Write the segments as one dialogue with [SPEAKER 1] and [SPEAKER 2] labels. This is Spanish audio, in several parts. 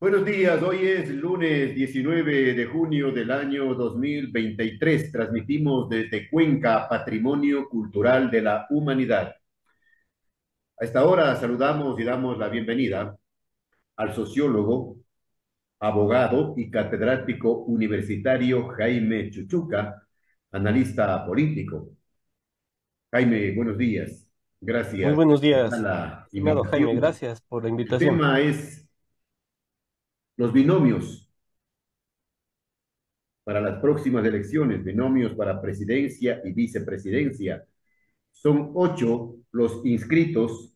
[SPEAKER 1] Buenos días, hoy es lunes 19 de junio del año 2023. Transmitimos desde Cuenca, Patrimonio Cultural de la Humanidad. A esta hora saludamos y damos la bienvenida al sociólogo, abogado y catedrático universitario Jaime Chuchuca, analista político. Jaime, buenos días.
[SPEAKER 2] Muy
[SPEAKER 1] Gracias
[SPEAKER 2] buenos
[SPEAKER 1] por aceptar
[SPEAKER 2] días,
[SPEAKER 1] la
[SPEAKER 2] estimado Jaime,
[SPEAKER 1] invitación.
[SPEAKER 2] gracias por la
[SPEAKER 1] El
[SPEAKER 2] invitación.
[SPEAKER 1] tema es los binomios para las próximas elecciones, binomios para presidencia y vicepresidencia. Son 8 los inscritos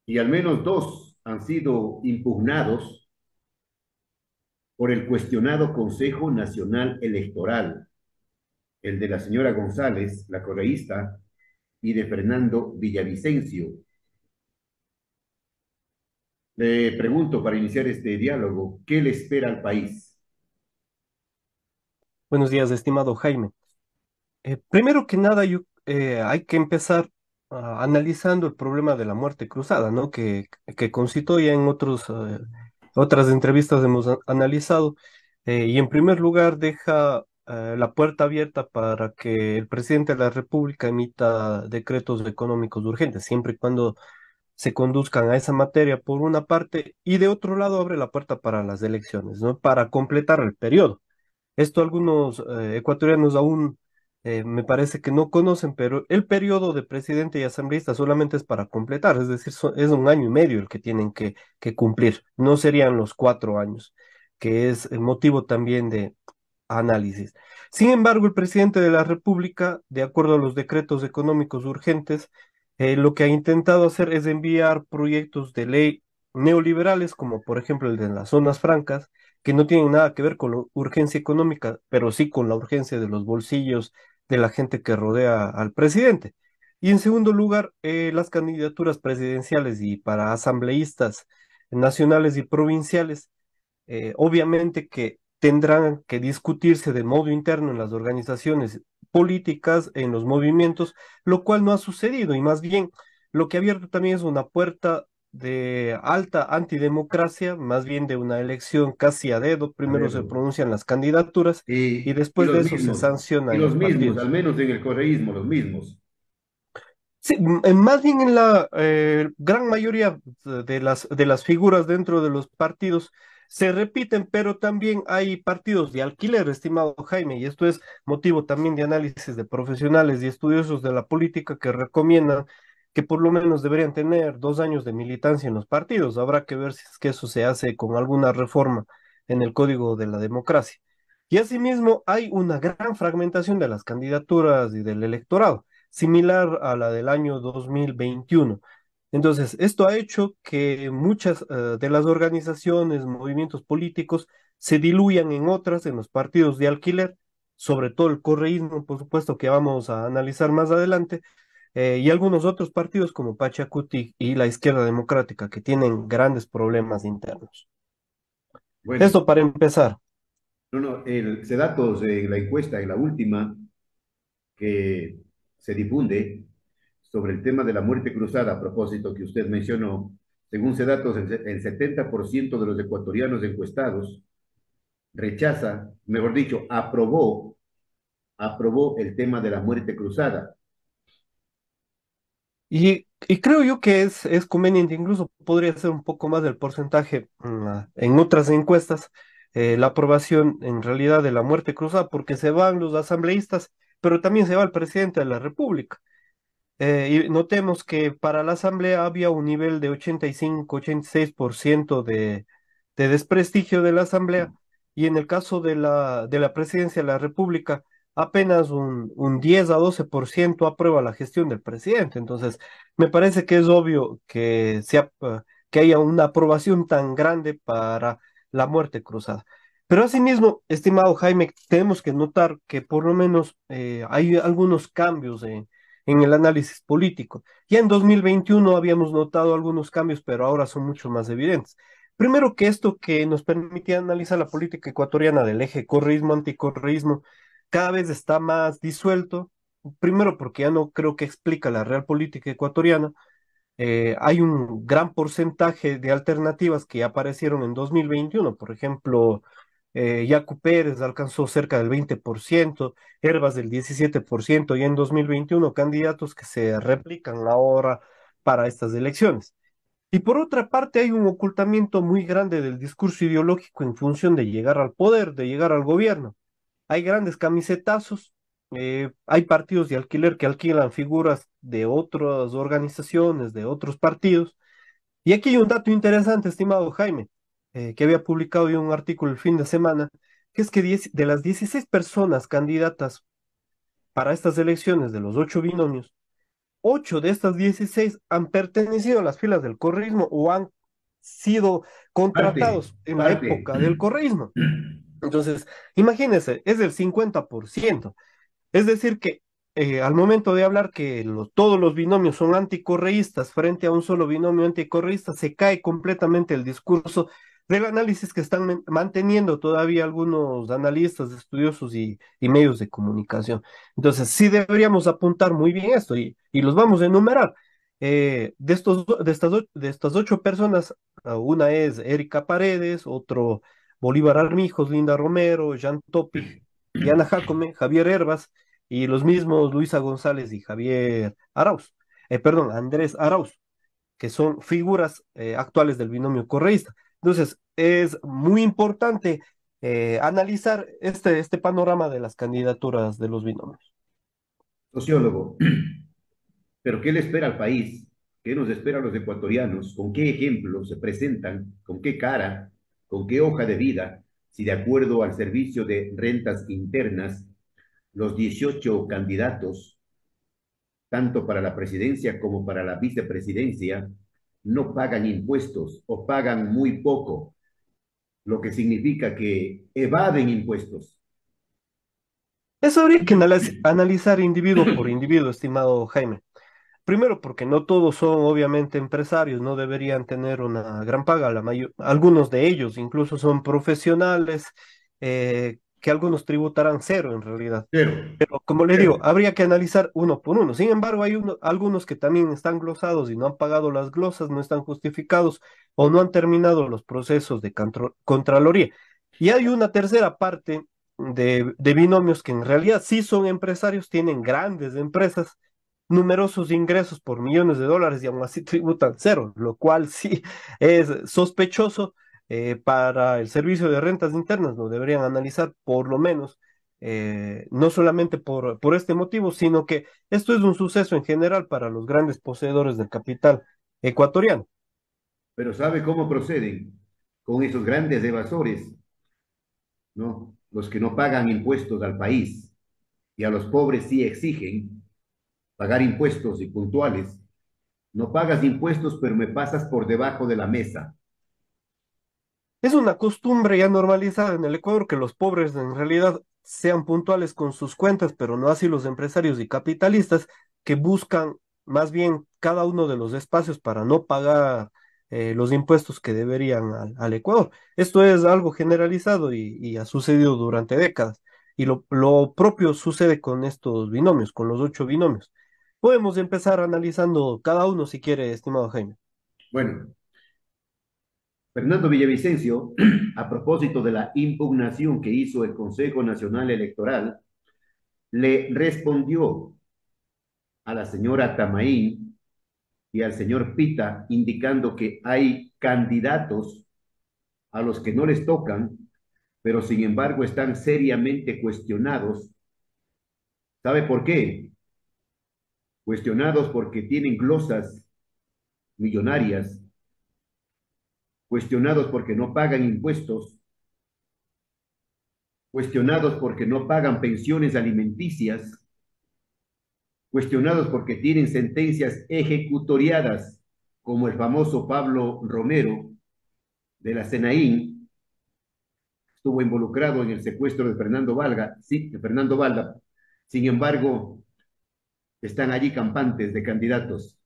[SPEAKER 1] y al menos 2 han sido impugnados por el cuestionado Consejo Nacional Electoral, el de la señora González, la correísta, y de Fernando Villavicencio. Le pregunto para iniciar este diálogo, ¿qué le espera al país?
[SPEAKER 2] Buenos días, estimado Jaime. Primero que nada, hay que empezar analizando el problema de la muerte cruzada, ¿no? Que concitó ya en otras entrevistas hemos analizado. Y en primer lugar, deja la puerta abierta para que el presidente de la República emita decretos económicos urgentes, siempre y cuando se conduzcan a esa materia por una parte, y de otro lado abre la puerta para las elecciones, ¿no? Para completar el periodo. Esto algunos ecuatorianos aún me parece que no conocen, pero el periodo de presidente y asambleísta solamente es para completar, es decir, es un año y medio el que tienen que cumplir, no serían los 4 años, que es el motivo también de análisis. Sin embargo, el presidente de la República, de acuerdo a los decretos económicos urgentes, lo que ha intentado hacer es enviar proyectos de ley neoliberales, como por ejemplo el de las zonas francas, que no tienen nada que ver con la urgencia económica, pero sí con la urgencia de los bolsillos de la gente que rodea al presidente. Y en segundo lugar, las candidaturas presidenciales y para asambleístas nacionales y provinciales, obviamente que tendrán que discutirse de modo interno en las organizaciones políticas, en los movimientos, lo cual no ha sucedido y más bien lo que ha abierto también es una puerta de alta antidemocracia, más bien de una elección casi a dedo.
[SPEAKER 1] A
[SPEAKER 2] Primero
[SPEAKER 1] ver,
[SPEAKER 2] se pronuncian las candidaturas y
[SPEAKER 1] y
[SPEAKER 2] después de
[SPEAKER 1] los
[SPEAKER 2] eso se
[SPEAKER 1] mismos, y
[SPEAKER 2] sancionan
[SPEAKER 1] los
[SPEAKER 2] los
[SPEAKER 1] mismos,
[SPEAKER 2] partidos.
[SPEAKER 1] al menos en el correísmo, los mismos.
[SPEAKER 2] Sí, más bien en la gran mayoría de las figuras dentro de los partidos se repiten, pero también hay partidos de alquiler, estimado Jaime, y esto es motivo también de análisis de profesionales y estudiosos de la política que recomiendan que por lo menos deberían tener 2 años de militancia en los partidos. Habrá que ver si es que eso se hace con alguna reforma en el Código de la Democracia. Y asimismo hay una gran fragmentación de las candidaturas y del electorado similar a la del año 2021. Entonces, esto ha hecho que muchas de las organizaciones, movimientos políticos se diluyan en otras, en los partidos de alquiler, sobre todo el correísmo, por supuesto, que vamos a analizar más adelante, y algunos otros partidos como Pachacuti y la Izquierda Democrática, que tienen grandes problemas internos.
[SPEAKER 1] Bueno,
[SPEAKER 2] Esto para empezar.
[SPEAKER 1] no, no, se datos en la encuesta, en la última que se difunde sobre el tema de la muerte cruzada, a propósito que usted mencionó, según se datos, el 70% de los ecuatorianos encuestados rechaza, mejor dicho, aprobó el tema de la muerte cruzada.
[SPEAKER 2] Y creo yo que es conveniente, incluso podría ser un poco más del porcentaje en otras encuestas, la aprobación en realidad de la muerte cruzada, porque se van los asambleístas, pero también se va el presidente de la República. Y notemos que para la asamblea había un nivel de 85-86% de desprestigio de la asamblea, y en el caso de la presidencia de la República, apenas un 10 a 12% aprueba la gestión del presidente. Entonces, me parece que es obvio que haya una aprobación tan grande para la muerte cruzada. Pero asimismo, estimado Jaime, tenemos que notar que por lo menos hay algunos cambios en el análisis político. Ya en 2021 habíamos notado algunos cambios, pero ahora son mucho más evidentes. Primero que esto que nos permitía analizar la política ecuatoriana del eje correísmo-anticorreísmo cada vez está más disuelto. Primero porque ya no creo que explica la real política ecuatoriana, hay un gran porcentaje de alternativas que aparecieron en 2021. Por ejemplo, Yacu Pérez alcanzó cerca del 20%, Herbas del 17%, y en 2021 candidatos que se replican ahora para estas elecciones. Y por otra parte, hay un ocultamiento muy grande del discurso ideológico en función de llegar al poder, de llegar al gobierno. Hay grandes camisetazos, hay partidos de alquiler que alquilan figuras de otras organizaciones, de otros partidos. Y aquí hay un dato interesante, estimado Jaime, que había publicado yo un artículo el fin de semana, que es que de las 16 personas candidatas para estas elecciones de los 8 binomios, 8 de estas 16 han pertenecido a las filas del correísmo o han sido
[SPEAKER 1] Parte,
[SPEAKER 2] contratados en la
[SPEAKER 1] parte.
[SPEAKER 2] época del correísmo. Entonces, imagínense, es del 50%. Es decir, que al momento de hablar que todos los binomios son anticorreístas frente a un solo binomio anticorreísta, se cae completamente el discurso del análisis que están manteniendo todavía algunos analistas, estudiosos y medios de comunicación. Entonces, sí deberíamos apuntar muy bien esto y los vamos a enumerar. De estas 8 personas, una es Erika Paredes, otro Bolívar Armijos, Linda Romero, Jean Topic, Diana Jacome, Javier Herbas y los mismos Luisa González y Javier Arauz, perdón, Andrés Arauz, que son figuras actuales del binomio correísta. Entonces, es muy importante analizar este panorama de las candidaturas de los binomios.
[SPEAKER 1] Sociólogo, pero ¿qué le espera al país? ¿Qué nos espera a los ecuatorianos? ¿Con qué ejemplos se presentan? ¿Con qué cara? ¿Con qué hoja de vida? Si de acuerdo al Servicio de Rentas Internas, los 18 candidatos, tanto para la presidencia como para la vicepresidencia, no pagan impuestos o pagan muy poco, lo que significa que evaden impuestos.
[SPEAKER 2] Eso habría que analizar individuo por individuo, estimado Jaime. Primero, porque no todos son obviamente empresarios, no deberían tener una gran paga. Algunos de ellos incluso son profesionales, que algunos tributarán cero en realidad.
[SPEAKER 1] Cero,
[SPEAKER 2] Pero como le
[SPEAKER 1] cero.
[SPEAKER 2] digo, habría que analizar uno por uno. Sin embargo, hay algunos que también están glosados y no han pagado las glosas, no están justificados o no han terminado los procesos de contraloría. Y hay una tercera parte de binomios que en realidad sí son empresarios, tienen grandes empresas, numerosos ingresos por millones de dólares y aún así tributan cero, lo cual sí es sospechoso. Para el servicio de rentas internas lo deberían analizar por lo menos, no solamente por este motivo, sino que esto es un suceso en general para los grandes poseedores del capital ecuatoriano.
[SPEAKER 1] Pero ¿sabe cómo proceden con esos grandes evasores, ¿no? Los que no pagan impuestos al país y a los pobres sí exigen pagar impuestos y puntuales. No pagas impuestos, pero me pasas por debajo de la mesa.
[SPEAKER 2] Es una costumbre ya normalizada en el Ecuador que los pobres en realidad sean puntuales con sus cuentas, pero no así los empresarios y capitalistas que buscan más bien cada uno de los espacios para no pagar los impuestos que deberían al Ecuador. Esto es algo generalizado y ha sucedido durante décadas. Y lo propio sucede con estos binomios, con los 8 binomios. Podemos empezar analizando cada uno si quiere, estimado Jaime.
[SPEAKER 1] Bueno, Fernando Villavicencio, a propósito de la impugnación que hizo el Consejo Nacional Electoral, le respondió a la señora Tamaín y al señor Pita indicando que hay candidatos a los que no les tocan, pero sin embargo están seriamente cuestionados. ¿Sabe por qué? Cuestionados porque tienen glosas millonarias, cuestionados porque no pagan impuestos, cuestionados porque no pagan pensiones alimenticias, cuestionados porque tienen sentencias ejecutoriadas, como el famoso Pablo Romero de la Senaín, estuvo involucrado en el secuestro de Fernando Valga, sí, de Fernando Valda. Sin embargo, están allí campantes de candidatos.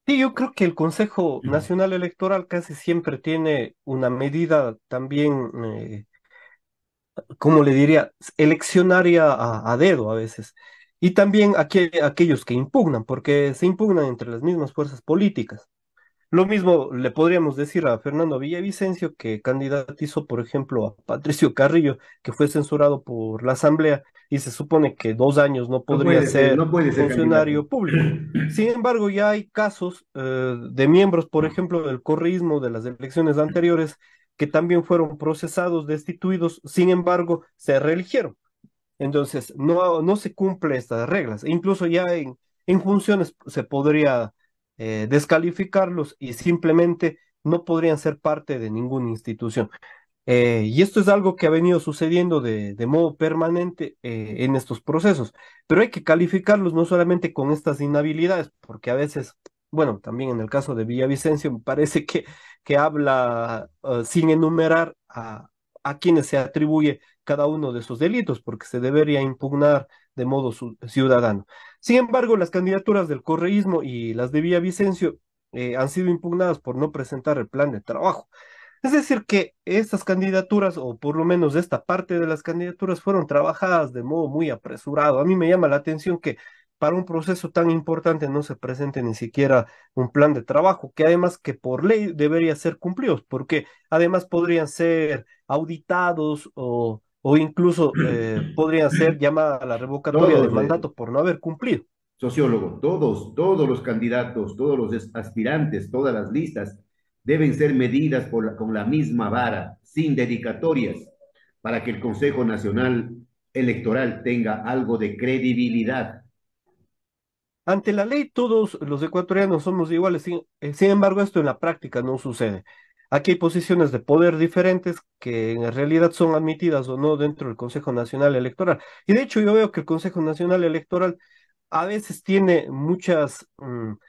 [SPEAKER 2] Sí, yo creo que el Consejo Nacional Electoral casi siempre tiene una medida también, ¿cómo le diría? Eleccionaria a dedo a veces. y también aquellos que impugnan, porque se impugnan entre las mismas fuerzas políticas. Lo mismo le podríamos decir a Fernando Villavicencio, que candidatizó, por ejemplo, a Patricio Carrillo, que fue censurado por la Asamblea y se supone que 2 años no podría ser
[SPEAKER 1] No puede ser candidato.
[SPEAKER 2] funcionario público. Sin embargo, ya hay casos de miembros, por ejemplo, del correísmo de las elecciones anteriores, que también fueron procesados, destituidos, sin embargo, se reeligieron. Entonces, no se cumple estas reglas. E incluso ya en funciones se podría descalificarlos y simplemente no podrían ser parte de ninguna institución. Y esto es algo que ha venido sucediendo de modo permanente en estos procesos, pero hay que calificarlos no solamente con estas inhabilidades, porque a veces, bueno, también en el caso de Villavicencio, me parece que habla sin enumerar a quienes se atribuye cada uno de esos delitos, porque se debería impugnar de modo ciudadano. Sin embargo, las candidaturas del correísmo y las de Villavicencio han sido impugnadas por no presentar el plan de trabajo. Es decir, que estas candidaturas, o por lo menos esta parte de las candidaturas, fueron trabajadas de modo muy apresurado. A mí me llama la atención que para un proceso tan importante no se presente ni siquiera un plan de trabajo, que además que por ley debería ser cumplido, porque además podrían ser auditados o incluso podrían ser llamada a la revocatoria del
[SPEAKER 1] Todos,
[SPEAKER 2] mandato por no haber cumplido.
[SPEAKER 1] sociólogo, todos los candidatos, todos los aspirantes, todas las listas deben ser medidas con la misma vara, sin dedicatorias, para que el Consejo Nacional Electoral tenga algo de credibilidad.
[SPEAKER 2] Ante la ley, todos los ecuatorianos somos iguales. Sin embargo, esto en la práctica no sucede. Aquí hay posiciones de poder diferentes que en realidad son admitidas o no dentro del Consejo Nacional Electoral. Y de hecho, yo veo que el Consejo Nacional Electoral a veces tiene muchas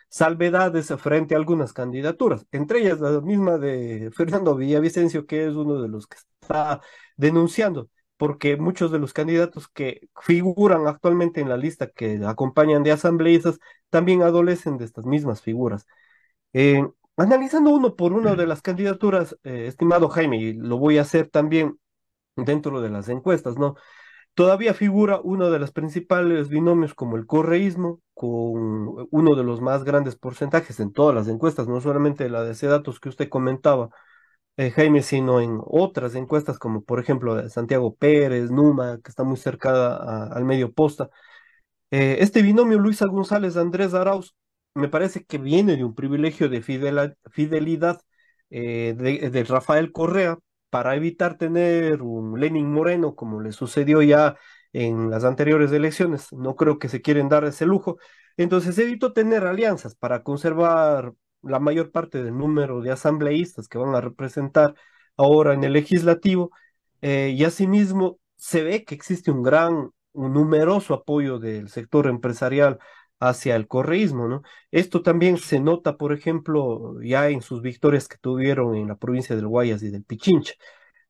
[SPEAKER 2] salvedades frente a algunas candidaturas, entre ellas la misma de Fernando Villavicencio, que es uno de los que está denunciando, porque muchos de los candidatos que figuran actualmente en la lista que acompañan de asambleístas también adolecen de estas mismas figuras. Eh, Analizando uno por uno de las candidaturas, estimado Jaime, y lo voy a hacer también dentro de las encuestas, ¿no? Todavía figura uno de los principales binomios como el correísmo, con uno de los más grandes porcentajes en todas las encuestas, no solamente la de datos que usted comentaba, Jaime, sino en otras encuestas como por ejemplo de Santiago Pérez, Numa, que está muy cercana al medio posta. Este binomio Luisa González-Andrés Arauz me parece que viene de un privilegio de fidelidad de Rafael Correa para evitar tener un Lenin Moreno como le sucedió ya en las anteriores elecciones. No creo que se quieren dar ese lujo. Entonces evitó tener alianzas para conservar la mayor parte del número de asambleístas que van a representar ahora en el legislativo. Y asimismo se ve que existe un numeroso apoyo del sector empresarial hacia el correísmo, ¿no? Esto también se nota, por ejemplo, ya en sus victorias que tuvieron en la provincia del Guayas y del Pichincha,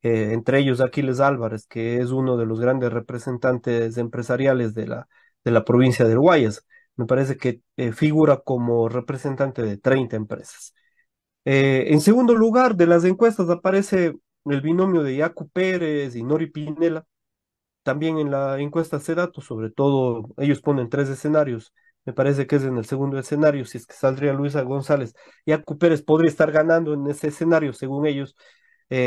[SPEAKER 2] entre ellos Aquiles Álvarez, que es uno de los grandes representantes empresariales de la provincia del Guayas. Me parece que figura como representante de 30 empresas. En segundo lugar, de las encuestas aparece el binomio de Yacu Pérez y Nori Pinela, también en la encuesta datos, sobre todo, ellos ponen 3 escenarios. Me parece que es en el segundo escenario, si es que saldría Luisa González. Yacu Pérez podría estar ganando en ese escenario, según ellos.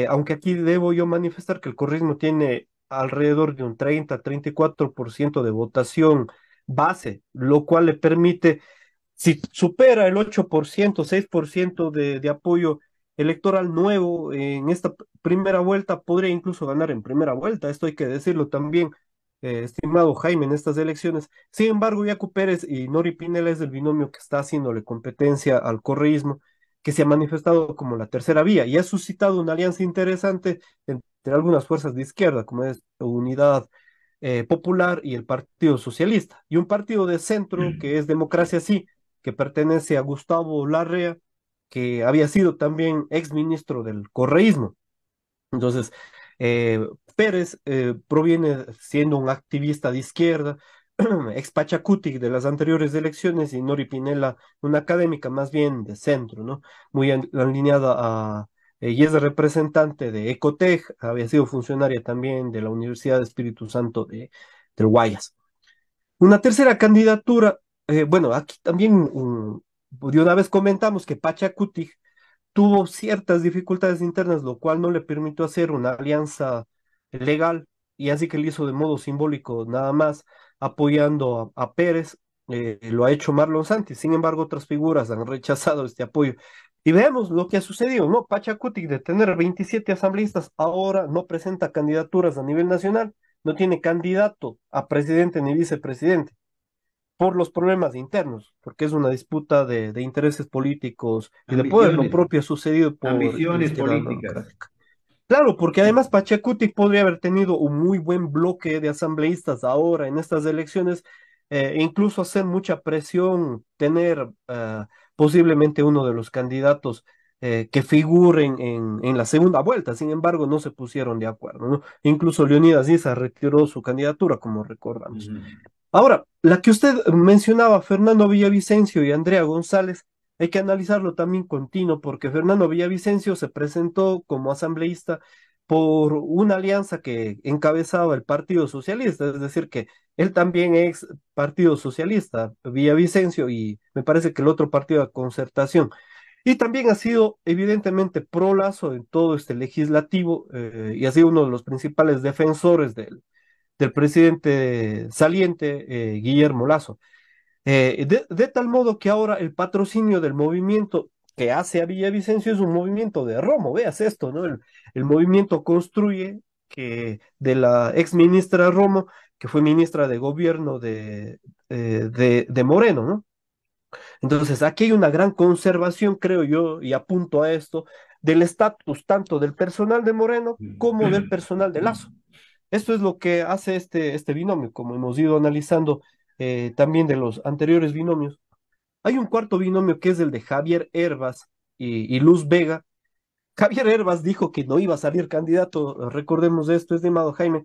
[SPEAKER 2] Aunque aquí debo yo manifestar que el correísmo tiene alrededor de un 30-34% de votación base, lo cual le permite, si supera el 8%, 6% de apoyo electoral nuevo en esta primera vuelta, podría incluso ganar en primera vuelta. Esto hay que decirlo también, estimado Jaime, en estas elecciones. Sin embargo, Yacu Pérez y Nori Pinela es el binomio que está haciéndole competencia al correísmo, que se ha manifestado como la tercera vía y ha suscitado una alianza interesante entre algunas fuerzas de izquierda, como es Unidad Popular y el Partido Socialista, y un partido de centro que es Democracia Sí, que pertenece a Gustavo Larrea, que había sido también ex ministro del correísmo. Entonces, Pérez proviene siendo un activista de izquierda, ex Pachacuti de las anteriores elecciones, y Nori Pinela, una académica más bien de centro, ¿no? Muy alineada y es representante de Ecotec, había sido funcionaria también de la Universidad de Espíritu Santo del Guayas. Una tercera candidatura, bueno, aquí también de una vez comentamos que Pachacuti tuvo ciertas dificultades internas, lo cual no le permitió hacer una alianza legal y así que lo hizo de modo simbólico, nada más apoyando a Pérez. Lo ha hecho Marlon Santis, sin embargo, otras figuras han rechazado este apoyo. Y veamos lo que ha sucedido, ¿no? Pachacuti, de tener 27 asambleístas, ahora no presenta candidaturas a nivel nacional, no tiene candidato a presidente ni vicepresidente por los problemas internos, porque es una disputa de intereses políticos y de poder. Lo
[SPEAKER 1] Ambiciones,
[SPEAKER 2] propio ha sucedido por la
[SPEAKER 1] ambiciones
[SPEAKER 2] izquierda
[SPEAKER 1] políticas.
[SPEAKER 2] democrática. Claro, porque además Pachacuti podría haber tenido un muy buen bloque de asambleístas ahora en estas elecciones, e incluso hacer mucha presión, tener posiblemente uno de los candidatos que figuren en la segunda vuelta. Sin embargo, no se pusieron de acuerdo, ¿no? Incluso Leonidas Issa retiró su candidatura, como recordamos.
[SPEAKER 1] Ujú.
[SPEAKER 2] Ahora, la que usted mencionaba, Fernando Villavicencio y Andrea González, hay que analizarlo también continuo, porque Fernando Villavicencio se presentó como asambleísta por una alianza que encabezaba el Partido Socialista, es decir, que él también es Partido Socialista, Villavicencio, y me parece que el otro partido de Concertación. Y también ha sido evidentemente pro Lazo en todo este legislativo y ha sido uno de los principales defensores del presidente saliente, Guillermo Lasso. De tal modo que ahora el patrocinio del movimiento que hace a Villavicencio es un movimiento de Romo, veas esto, ¿no? El movimiento construye que de la ex ministra Romo, que fue ministra de gobierno de Moreno, ¿no? Entonces, aquí hay una gran conservación, creo yo, y apunto a esto, del estatus tanto del personal de Moreno como del personal de Lazo. Esto es lo que hace este binomio, como hemos ido analizando también de los anteriores binomios. Hay un cuarto binomio que es el de Javier Hervas y Luz Vega. Javier Hervas dijo que no iba a salir candidato, recordemos esto, es estimado Jaime,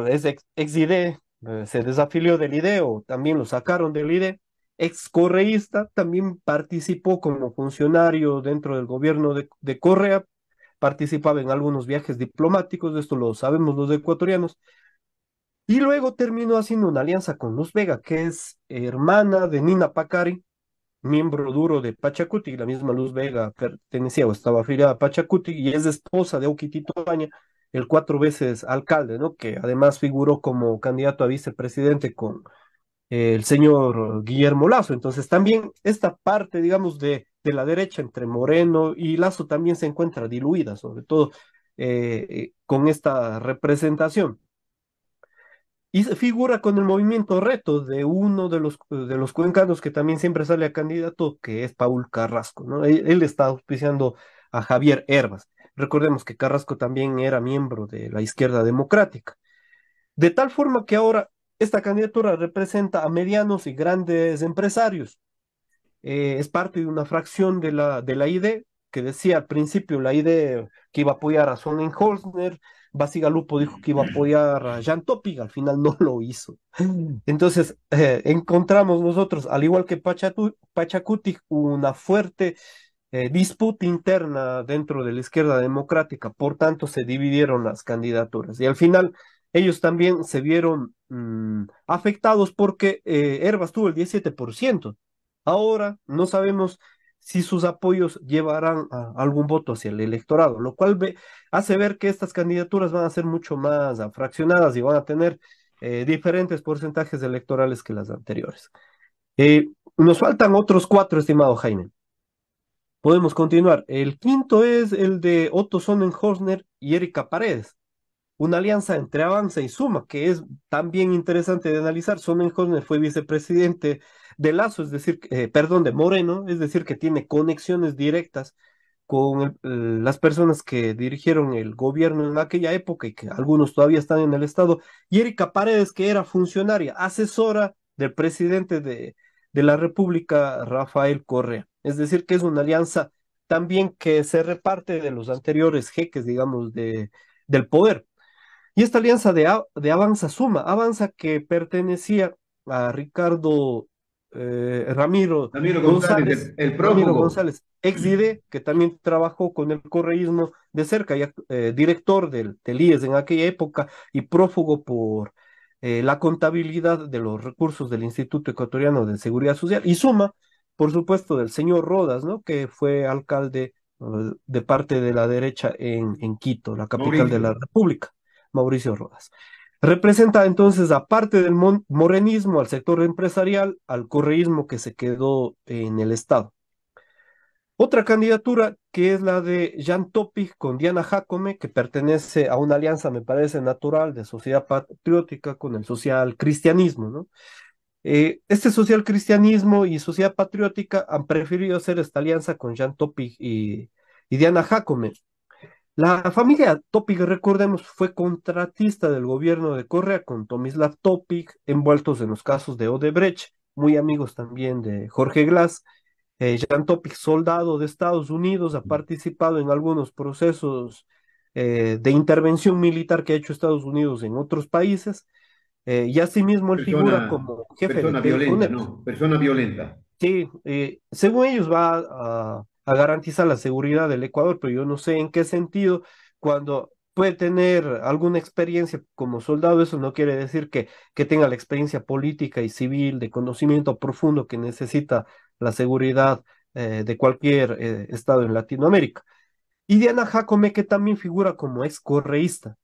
[SPEAKER 2] es ex IDE, se desafilió del IDE o también lo sacaron del IDE, ex correísta, también participó como funcionario dentro del gobierno de Correa, participaba en algunos viajes diplomáticos, esto lo sabemos los ecuatorianos, y luego terminó haciendo una alianza con Luz Vega, que es hermana de Nina Pacari, miembro duro de Pachacuti. La misma Luz Vega pertenecía o estaba afiliada a Pachacuti y es esposa de Oquitito Aña, el 4 veces alcalde, ¿no? Que además figuró como candidato a vicepresidente con el señor Guillermo Lazo. Entonces también esta parte, digamos, de la derecha entre Moreno y Lazo también se encuentra diluida, sobre todo con esta representación. Y se figura con el movimiento Reto de uno de los cuencanos que también siempre sale a candidato, que es Paul Carrasco, ¿no? Él está auspiciando a Javier Hervas. Recordemos que Carrasco también era miembro de la izquierda democrática. De tal forma que ahora esta candidatura representa a medianos y grandes empresarios. Es parte de una fracción de la ID, que decía al principio la ID que iba a apoyar a Sonnenholzner, Basigalupo dijo que iba a apoyar a Jan Topping, al final no lo hizo. Entonces, encontramos nosotros, al igual que Pachacuti, una fuerte disputa interna dentro de la izquierda democrática, por tanto se dividieron las candidaturas y al final ellos también se vieron afectados porque Hervas tuvo el 17%. Ahora no sabemos si sus apoyos llevarán a algún voto hacia el electorado, lo cual hace ver que estas candidaturas van a ser mucho más fraccionadas y van a tener diferentes porcentajes electorales que las anteriores. Nos faltan otros cuatro, estimado Jaime. Podemos continuar. El quinto es el de Otto Sonnenhorstner y Erika Paredes, una alianza entre Avanza y Suma, que es también interesante de analizar. Sonnenhorstner fue vicepresidente de Lazo, es decir, perdón, de Moreno, es decir, que tiene conexiones directas con las personas que dirigieron el gobierno en aquella época y que algunos todavía están en el Estado, y Erika Paredes, que era funcionaria, asesora del presidente de la República, Rafael Correa. Es decir, que es una alianza también que se reparte de los anteriores jeques, digamos, del poder. Y esta alianza de Avanza Suma, Avanza que pertenecía a Ricardo Ramiro
[SPEAKER 1] Ramiro González,
[SPEAKER 2] González,
[SPEAKER 1] el
[SPEAKER 2] Ramiro
[SPEAKER 1] prófugo.
[SPEAKER 2] González, ex IDE, que también trabajó con el correísmo de cerca, ya, director del IES en aquella época y prófugo por la contabilidad de los recursos del Instituto Ecuatoriano de Seguridad Social y suma, por supuesto, del señor Rodas, ¿no? Que fue alcalde de parte de la derecha en Quito, la capital de
[SPEAKER 1] Mauricio.
[SPEAKER 2] la República, Mauricio Rodas. Representa entonces, aparte del morenismo, al sector empresarial, al correísmo que se quedó en el Estado. Otra candidatura que es la de Jan Topic con Diana Jacome, que pertenece a una alianza, me parece natural, de sociedad patriótica con el social cristianismo, ¿no? Este social cristianismo y sociedad patriótica han preferido hacer esta alianza con Jan Topic y Diana Jacome. La familia Topic, recordemos, fue contratista del gobierno de Correa con Tomislav Topic, envueltos en los casos de Odebrecht, muy amigos también de Jorge Glass. Jan Topic, soldado de Estados Unidos, ha participado en algunos procesos de intervención militar que ha hecho Estados Unidos en otros países, y asimismo él figura
[SPEAKER 1] Persona,
[SPEAKER 2] como jefe de
[SPEAKER 1] persona violenta,
[SPEAKER 2] Telconet.
[SPEAKER 1] ¿no? Persona violenta.
[SPEAKER 2] Sí, según ellos va a garantizar la seguridad del Ecuador, pero yo no sé en qué sentido, cuando puede tener alguna experiencia como soldado, eso no quiere decir que tenga la experiencia política y civil de conocimiento profundo que necesita la seguridad de cualquier estado en Latinoamérica. Y Diana Jacome, que también figura como ex correísta,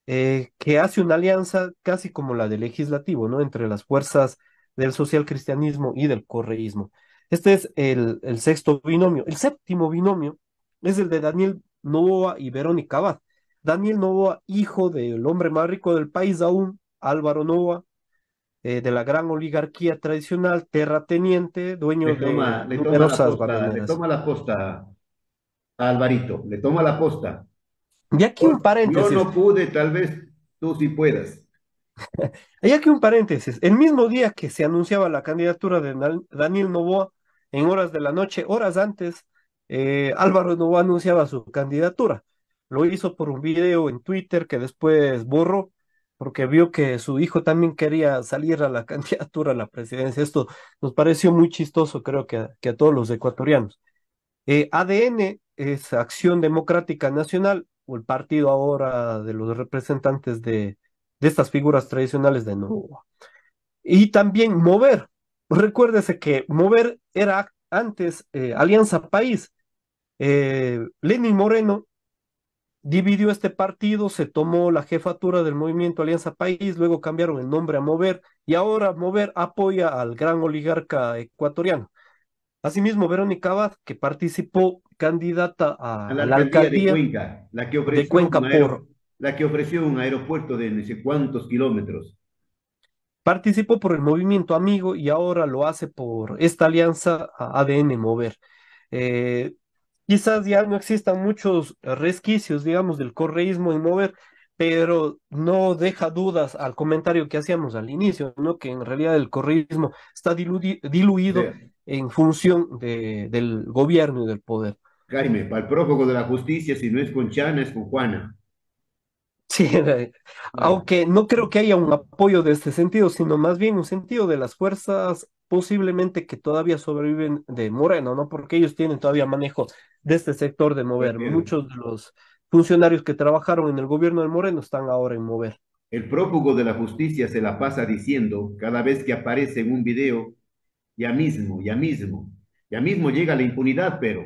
[SPEAKER 2] que hace una alianza casi como la del legislativo, ¿no? Entre las fuerzas del socialcristianismo y del correísmo. Este es el sexto binomio. El séptimo binomio es el de Daniel Noboa y Verónica Abad. Daniel Noboa, hijo del hombre más rico del país aún, Álvaro Noboa, de la gran oligarquía tradicional, terrateniente, dueño de
[SPEAKER 1] Le toma la
[SPEAKER 2] numerosas
[SPEAKER 1] posta, le
[SPEAKER 2] bananeras.
[SPEAKER 1] toma la posta a Alvarito, le toma la posta.
[SPEAKER 2] Y aquí un
[SPEAKER 1] Yo
[SPEAKER 2] paréntesis.
[SPEAKER 1] no pude, tal vez tú sí puedas.
[SPEAKER 2] Hay aquí un paréntesis. El mismo día que se anunciaba la candidatura de Daniel Noboa, en horas de la noche, horas antes, Álvaro Noboa anunciaba su candidatura. Lo hizo por un video en Twitter que después borró porque vio que su hijo también quería salir a la candidatura a la presidencia. Esto nos pareció muy chistoso, creo que a todos los ecuatorianos. ADN es Acción Democrática Nacional, o el partido ahora de los representantes de estas figuras tradicionales de Noruega. Y también Mover. Recuérdese que Mover era antes Alianza País. Lenin Moreno dividió este partido, se tomó la jefatura del movimiento Alianza País, luego cambiaron el nombre a Mover y ahora Mover apoya al gran oligarca ecuatoriano. Asimismo, Verónica Abad, que participó candidata
[SPEAKER 1] A la
[SPEAKER 2] a la
[SPEAKER 1] alcaldía de
[SPEAKER 2] alcaldía
[SPEAKER 1] Cuenca,
[SPEAKER 2] de Cuenca
[SPEAKER 1] la que ofreció un aeropuerto de no sé cuántos kilómetros.
[SPEAKER 2] participó por el movimiento Amigo y ahora lo hace por esta alianza ADN Mover. Eh, Quizás ya no existan muchos resquicios, digamos, del correísmo en Mover, pero no deja dudas al comentario que hacíamos al inicio, ¿no? Que en realidad el correísmo está diluido
[SPEAKER 1] Vea,
[SPEAKER 2] en función del gobierno y del poder.
[SPEAKER 1] Jaime, para el prófugo de la justicia, si no es con Chana, es con Juana.
[SPEAKER 2] Sí,
[SPEAKER 1] Claro,
[SPEAKER 2] aunque no creo que haya un apoyo de este sentido, sino más bien un sentido de las fuerzas posiblemente que todavía sobreviven de Moreno, ¿no? Porque ellos tienen todavía manejo de este sector de Mover.
[SPEAKER 1] prefiero.
[SPEAKER 2] Muchos de los funcionarios que trabajaron en el gobierno de Moreno están ahora en Mover.
[SPEAKER 1] El prófugo de la justicia se la pasa diciendo cada vez que aparece en un video, ya mismo llega la impunidad, pero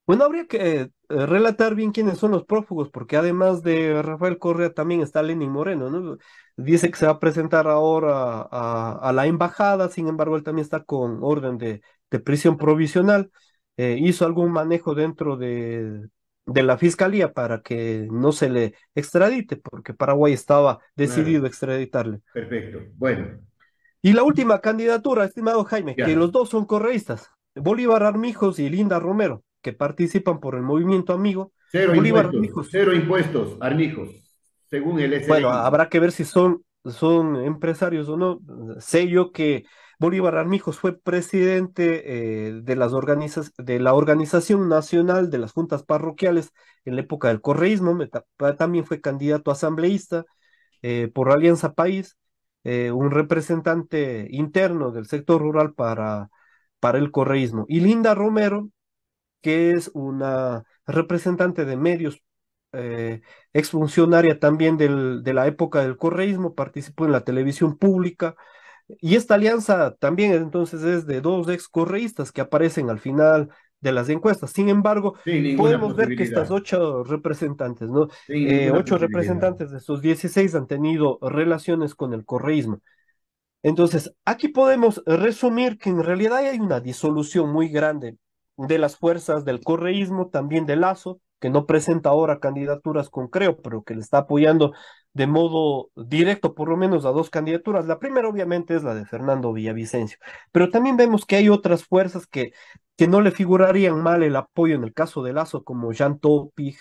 [SPEAKER 2] Bueno, habría que relatar bien quiénes son los prófugos, porque además de Rafael Correa también está Lenin Moreno, ¿no? Dice que se va a presentar ahora a la embajada, sin embargo, él también está con orden de prisión provisional. Hizo algún manejo dentro de la fiscalía para que no se le extradite, porque Paraguay estaba
[SPEAKER 1] claro,
[SPEAKER 2] decidido a extraditarle.
[SPEAKER 1] perfecto. Bueno,
[SPEAKER 2] Y la última candidatura, estimado Jaime, que
[SPEAKER 1] ya,
[SPEAKER 2] los dos son correístas, Bolívar Armijos y Linda Romero, que participan por el movimiento Amigo. Bolívar Armijos,
[SPEAKER 1] cero impuestos, Armijos, según el
[SPEAKER 2] bueno,
[SPEAKER 1] SRI.
[SPEAKER 2] habrá que ver si son empresarios o no. Sé yo que Bolívar Armijos fue presidente de la Organización Nacional de las Juntas Parroquiales en la época del correísmo, también fue candidato asambleísta por Alianza País, un representante interno del sector rural para el correísmo. Y Linda Romero, que es una representante de medios exfuncionaria también de la época del correísmo, participó en la televisión pública. Y esta alianza también entonces es de dos ex correístas que aparecen al final de las encuestas. Sin embargo,
[SPEAKER 1] Sin ninguna
[SPEAKER 2] podemos ver que estas
[SPEAKER 1] posibilidad,
[SPEAKER 2] ocho representantes, ¿no?
[SPEAKER 1] sin ninguna
[SPEAKER 2] Ocho
[SPEAKER 1] posibilidad.
[SPEAKER 2] representantes de estos 16 han tenido relaciones con el correísmo. Entonces, aquí podemos resumir que en realidad hay una disolución muy grande de las fuerzas del correísmo, también de Lazo, que no presenta ahora candidaturas con Creo, pero que le está apoyando de modo directo, por lo menos a dos candidaturas. La primera, obviamente, es la de Fernando Villavicencio, pero también vemos que hay otras fuerzas que no le figurarían mal el apoyo en el caso de Lazo, como Jan Toppig,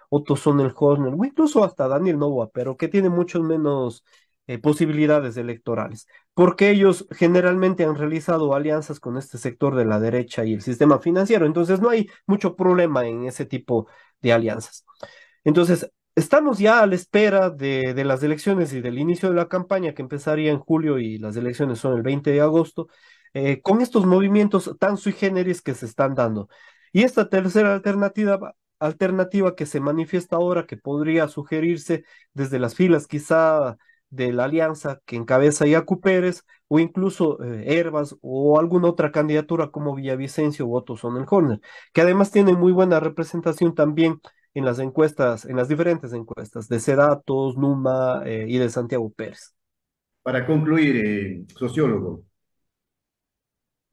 [SPEAKER 2] Otto Sonnenhorner, o incluso hasta Daniel Noboa, pero que tiene muchos menos posibilidades electorales porque ellos generalmente han realizado alianzas con este sector de la derecha y el sistema financiero, entonces no hay mucho problema en ese tipo de alianzas. Entonces, estamos ya a la espera de las elecciones y del inicio de la campaña que empezaría en julio y las elecciones son el 20 de agosto, con estos movimientos tan sui generis que se están dando. Y esta tercera alternativa que se manifiesta ahora, que podría sugerirse desde las filas quizá de la alianza que encabeza Yacu Pérez, o incluso Hervas, o alguna otra candidatura como Villavicencio u Otto Sonnenhorner, que además tiene muy buena representación también en las encuestas, en las diferentes encuestas de Sedatos, Numa y de Santiago Pérez.
[SPEAKER 1] Para concluir, sociólogo,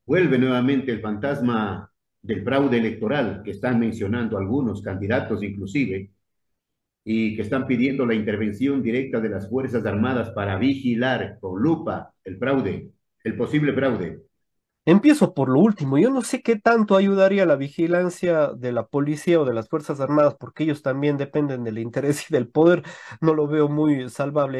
[SPEAKER 1] vuelve nuevamente el fantasma del fraude electoral que están mencionando algunos candidatos inclusive y que están pidiendo la intervención directa de las Fuerzas Armadas para vigilar con lupa el fraude, el posible fraude.
[SPEAKER 2] Empiezo por lo último. Yo no sé qué tanto ayudaría la vigilancia de la policía o de las Fuerzas Armadas, porque ellos también dependen del interés y del poder. No lo veo muy salvable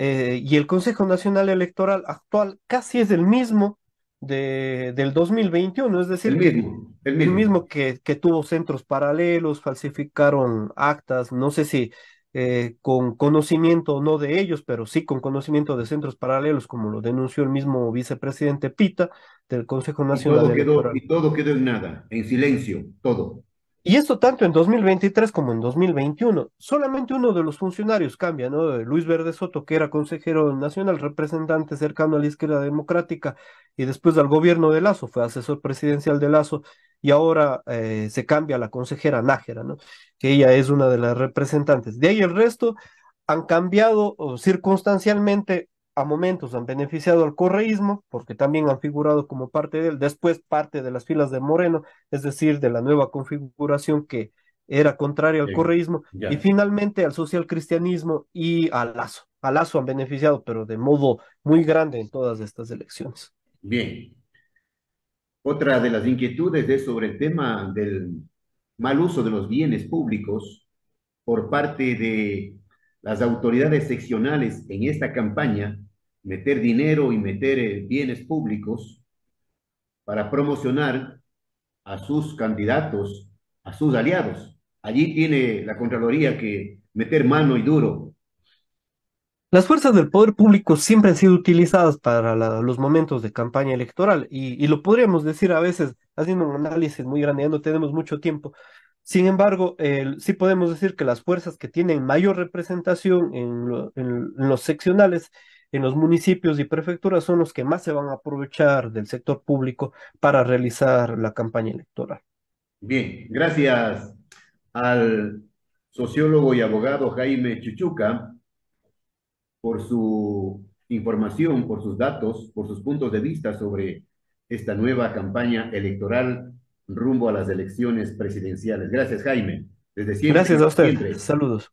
[SPEAKER 2] ahí. Y el Consejo Nacional Electoral actual casi es el mismo del 2021, es decir, que
[SPEAKER 1] El
[SPEAKER 2] el
[SPEAKER 1] mismo.
[SPEAKER 2] mismo que tuvo centros paralelos, falsificaron actas, no sé si con conocimiento o no de ellos, pero sí con conocimiento de centros paralelos, como lo denunció el mismo vicepresidente Pita del Consejo Nacional Electoral.
[SPEAKER 1] Y todo quedó en nada, en silencio, todo.
[SPEAKER 2] Y esto tanto en 2023 como en 2021. Solamente uno de los funcionarios cambia, ¿no? Luis Verde Soto, que era consejero nacional, representante cercano a la izquierda democrática, y después al gobierno de Lazo, fue asesor presidencial de Lazo, y ahora se cambia a la consejera Nájera, ¿no? Que ella es una de las representantes. De ahí el resto han cambiado circunstancialmente a momentos han beneficiado al correísmo, porque también han figurado como parte de él, después parte de las filas de Moreno, es decir, de la nueva configuración que era contraria al correísmo, y
[SPEAKER 1] Ya,
[SPEAKER 2] finalmente al socialcristianismo y al Lazo. A Lazo han beneficiado, pero de modo muy grande en todas estas elecciones.
[SPEAKER 1] bien. Otra de las inquietudes es sobre el tema del mal uso de los bienes públicos por parte de las autoridades seccionales en esta campaña, meter dinero y meter bienes públicos para promocionar a sus candidatos, a sus aliados. Allí tiene la Contraloría que meter mano y duro.
[SPEAKER 2] Las fuerzas del poder público siempre han sido utilizadas para los momentos de campaña electoral y lo podríamos decir a veces haciendo un análisis muy grande, ya no tenemos mucho tiempo. Sin embargo, sí podemos decir que las fuerzas que tienen mayor representación en los seccionales, en los municipios y prefecturas, son los que más se van a aprovechar del sector público para realizar la campaña electoral.
[SPEAKER 1] Bien, gracias al sociólogo y abogado Jaime Chuchuca por su información, por sus datos, por sus puntos de vista sobre esta nueva campaña electoral rumbo a las elecciones presidenciales. Gracias, Jaime. Desde siempre y
[SPEAKER 2] Gracias a
[SPEAKER 1] por
[SPEAKER 2] usted.
[SPEAKER 1] siempre.
[SPEAKER 2] Saludos.